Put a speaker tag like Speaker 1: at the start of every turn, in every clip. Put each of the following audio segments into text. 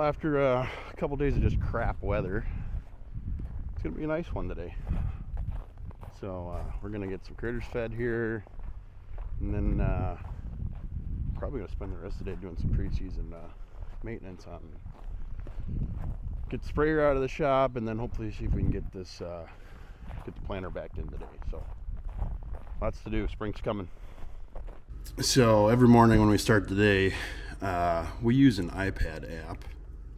Speaker 1: after a couple days of just crap weather, it's gonna be a nice one today. So we're gonna get some critters fed here, and then probably gonna spend the rest of the day doing some preseason maintenance on, get the sprayer out of the shop, and then hopefully see if we can get this get the planter back in today. So lots to do. Spring's coming. So every morning when we start the day, we use an iPad app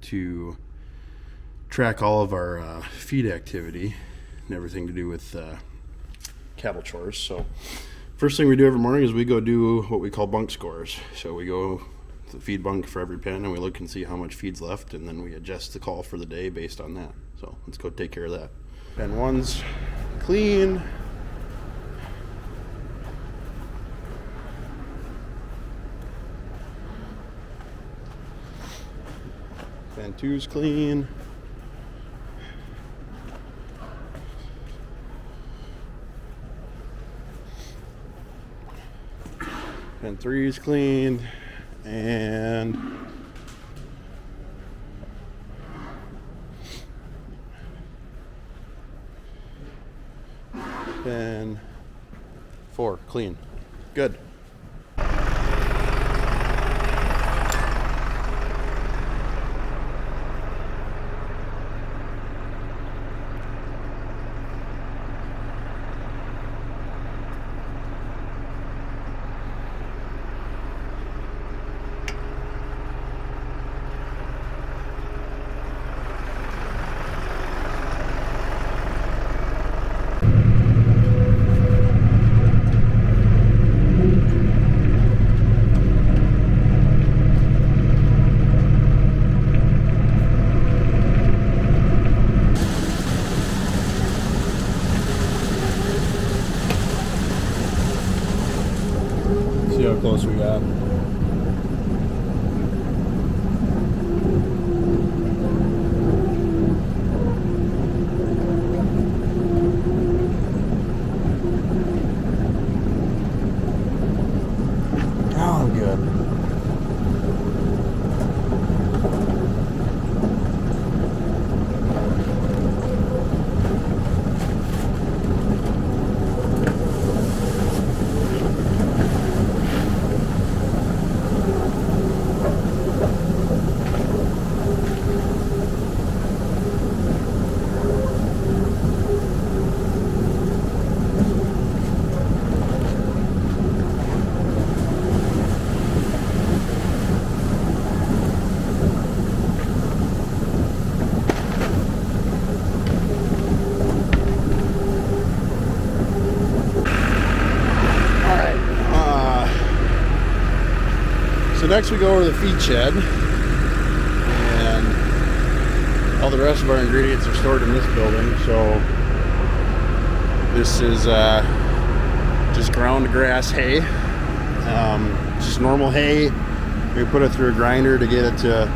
Speaker 1: to track all of our feed activity and everything to do with cattle chores. So first thing we do every morning is we go do what we call bunk scores. So we go to the feed bunk for every pen and we look and see how much feed's left, and then we adjust the call for the day based on that. So let's go take care of that. Pen 1's clean. Pen 2's clean. Pen 3's clean. And pen 4 clean. Good. See how close we got. Oh, I'm good. So next we go over to the feed shed, and all the rest of our ingredients are stored in this building. So this is just ground grass hay, just normal hay. We put it through a grinder to get it to,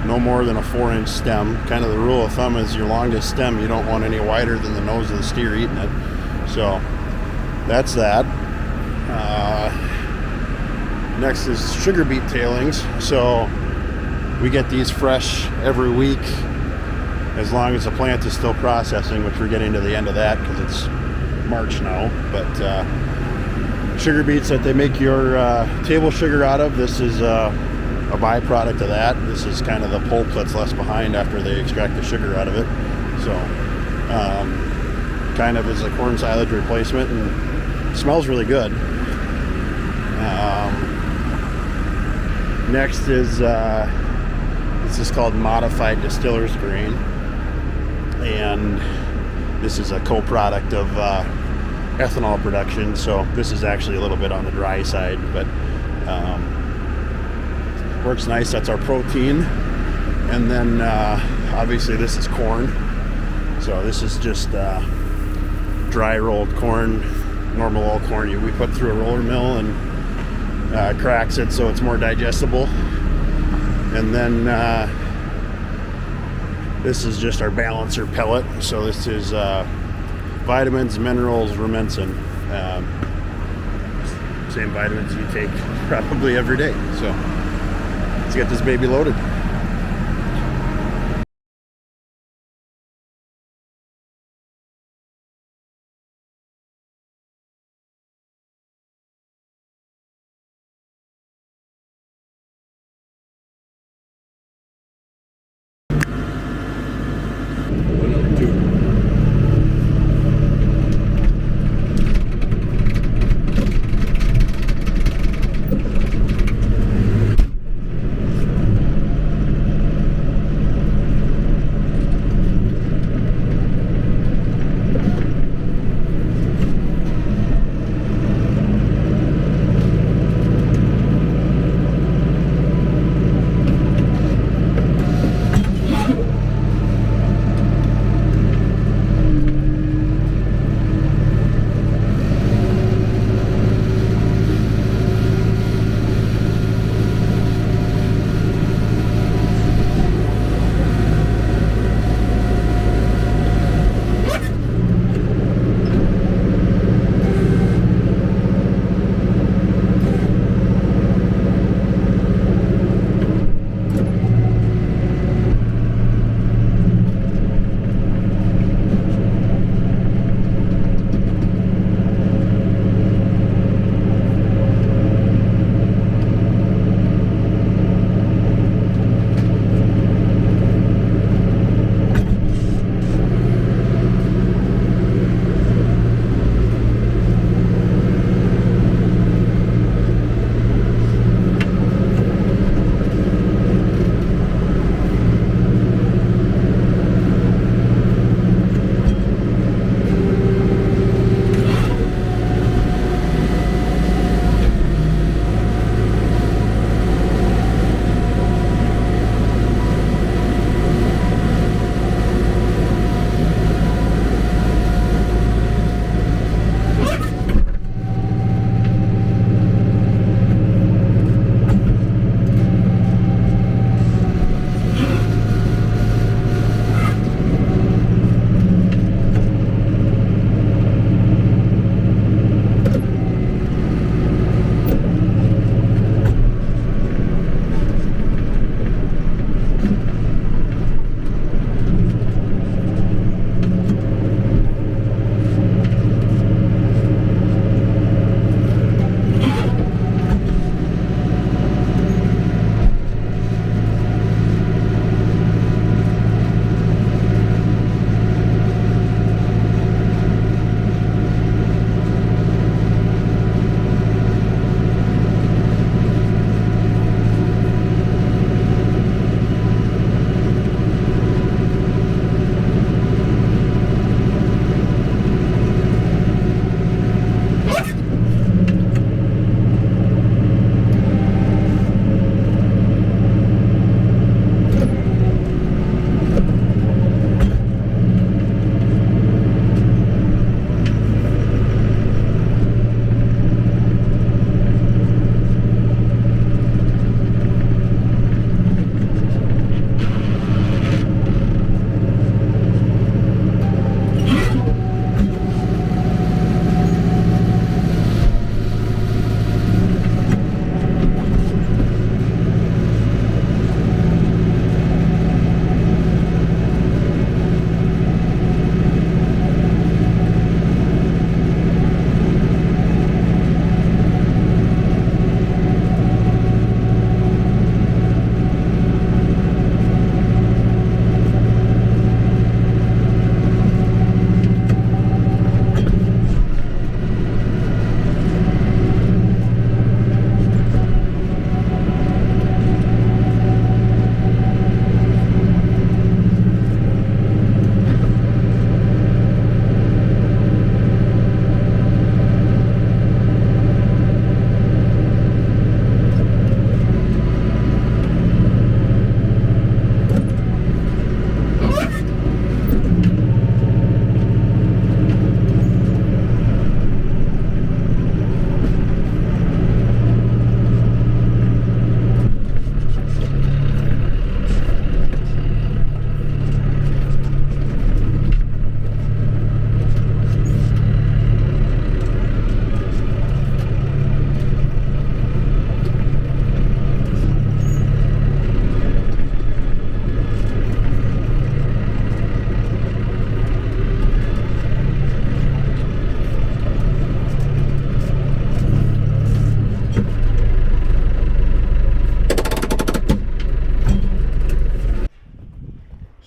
Speaker 1: no more than a 4-inch stem. Kind of the rule of thumb is your longest stem, you don't want any wider than the nose of the steer eating it. So that's that. Next is sugar beet tailings. So we get these fresh every week as long as the plant is still processing, which we're getting to the end of that because it's March now. But sugar beets that they make your table sugar out of, this is a byproduct of that. This is kind of the pulp that's left behind after they extract the sugar out of it. So kind of is a corn silage replacement, and it smells really good. Next is this is called modified distiller's grain, and this is a co-product of ethanol production. So this is actually a little bit on the dry side, but works nice. That's our protein. And then obviously this is corn. So this is just dry rolled corn, normal old corn we put through a roller mill and cracks it so it's more digestible. And then this is just our balancer pellet. So this is vitamins, minerals, rumensin, same vitamins you take probably every day. So let's get this baby loaded.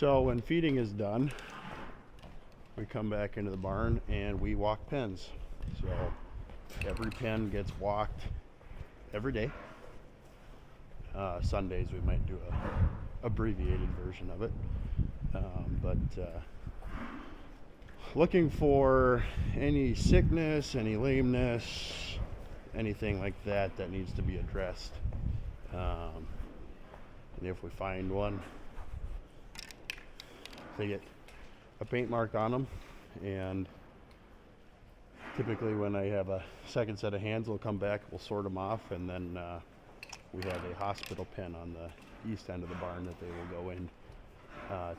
Speaker 1: So when feeding is done, we come back into the barn and we walk pens. So every pen gets walked every day. Sundays we might do a abbreviated version of it, but looking for any sickness, any lameness, anything like that that needs to be addressed. And if we find one, they get a paint mark on them, and typically when I have a second set of hands, we'll come back, we'll sort them off, and then we have a hospital pen on the east end of the barn that they will go in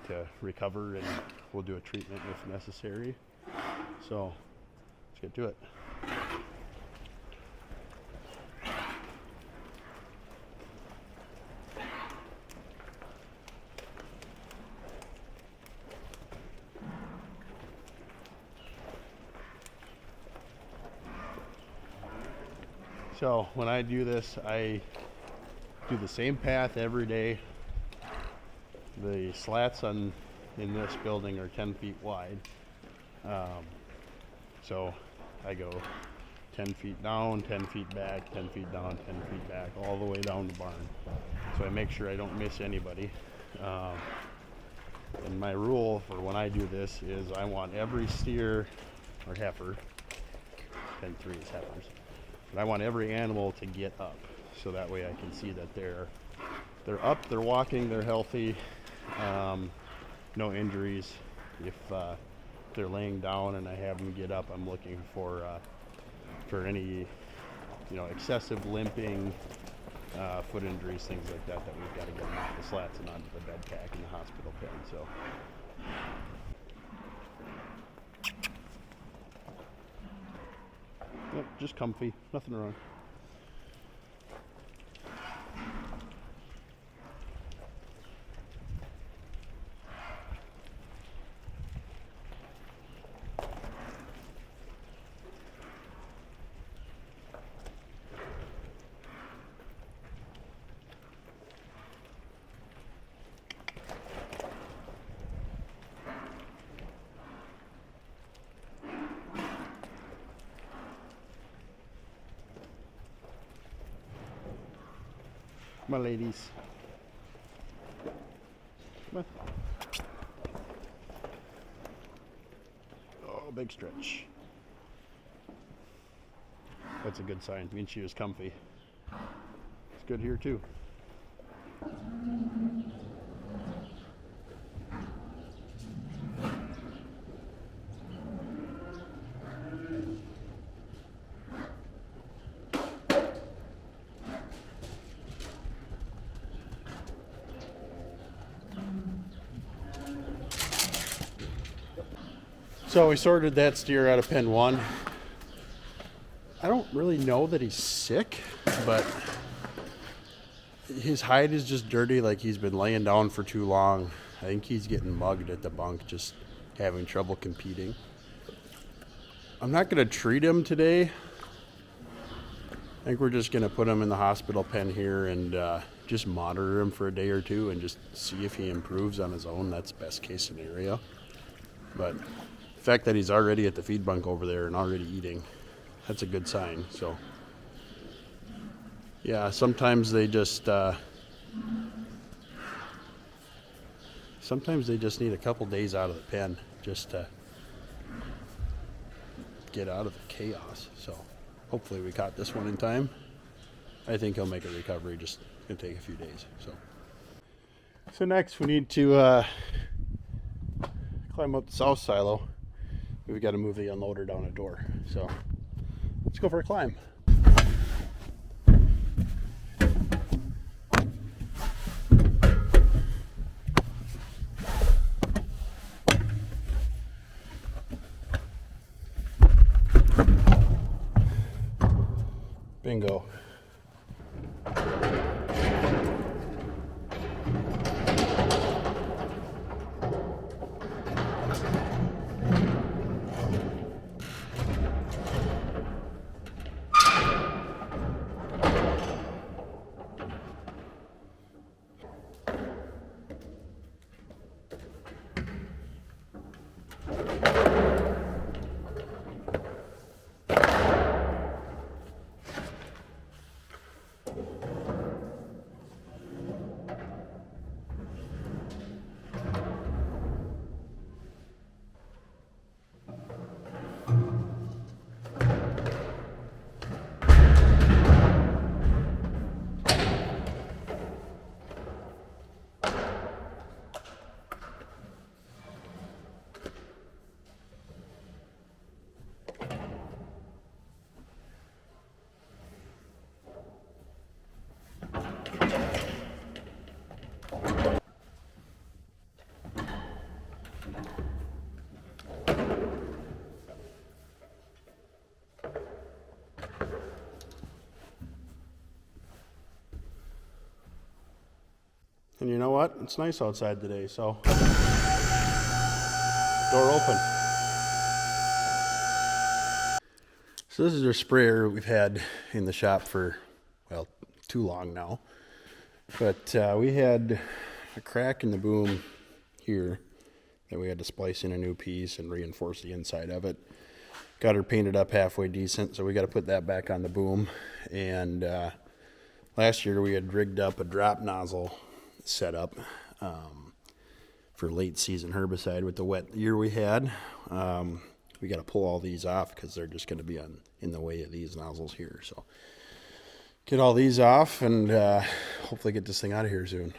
Speaker 1: to recover, and we'll do a treatment if necessary. So let's get to it. So when I do this, I do the same path every day. The slats in this building are 10 feet wide. So I go 10 feet down, 10 feet back, 10 feet down, 10 feet back, all the way down the barn. So I make sure I don't miss anybody. And my rule for when I do this is I want every steer or heifer, 10-3 is heifers, but I want every animal to get up, so that way I can see that they're up, they're walking, they're healthy, no injuries. If they're laying down and I have them get up, I'm looking for any excessive limping, foot injuries, things like that we've got to get them off the slats and onto the bed pack in the hospital pen. So. Yep, just comfy, nothing wrong. My ladies. Come on. Oh, big stretch. That's a good sign. Means she was comfy. It's good here too. So we sorted that steer out of pen 1. I don't really know that he's sick, but his hide is just dirty, like he's been laying down for too long. I think he's getting mugged at the bunk, just having trouble competing. I'm not going to treat him today. I think we're just going to put him in the hospital pen here and just monitor him for a day or two and just see if he improves on his own. That's best case scenario. But the fact that he's already at the feed bunk over there and already eating, that's a good sign. So yeah, sometimes they just need a couple days out of the pen just to get out of the chaos. So hopefully we caught this one in time. I think he'll make a recovery, just gonna take a few days. So next we need to climb up the south silo. We've got to move the unloader down a door. So let's go for a climb. Bingo. And you know what? It's nice outside today, so door open. So this is our sprayer we've had in the shop for, well, too long now. But we had a crack in the boom here that we had to splice in a new piece and reinforce the inside of it. Got her painted up halfway decent, so we got to put that back on the boom. And last year we had rigged up a drop nozzle setup for late season herbicide with the wet year we had. We got to pull all these off because they're just going to be in the way of these nozzles here. So get all these off and hopefully get this thing out of here soon.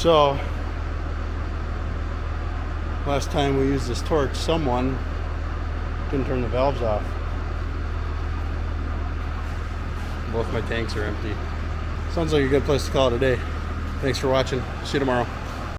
Speaker 1: So, last time we used this torch, someone didn't turn the valves off. Both my tanks are empty. Sounds like a good place to call it a day. Thanks for watching. See you tomorrow.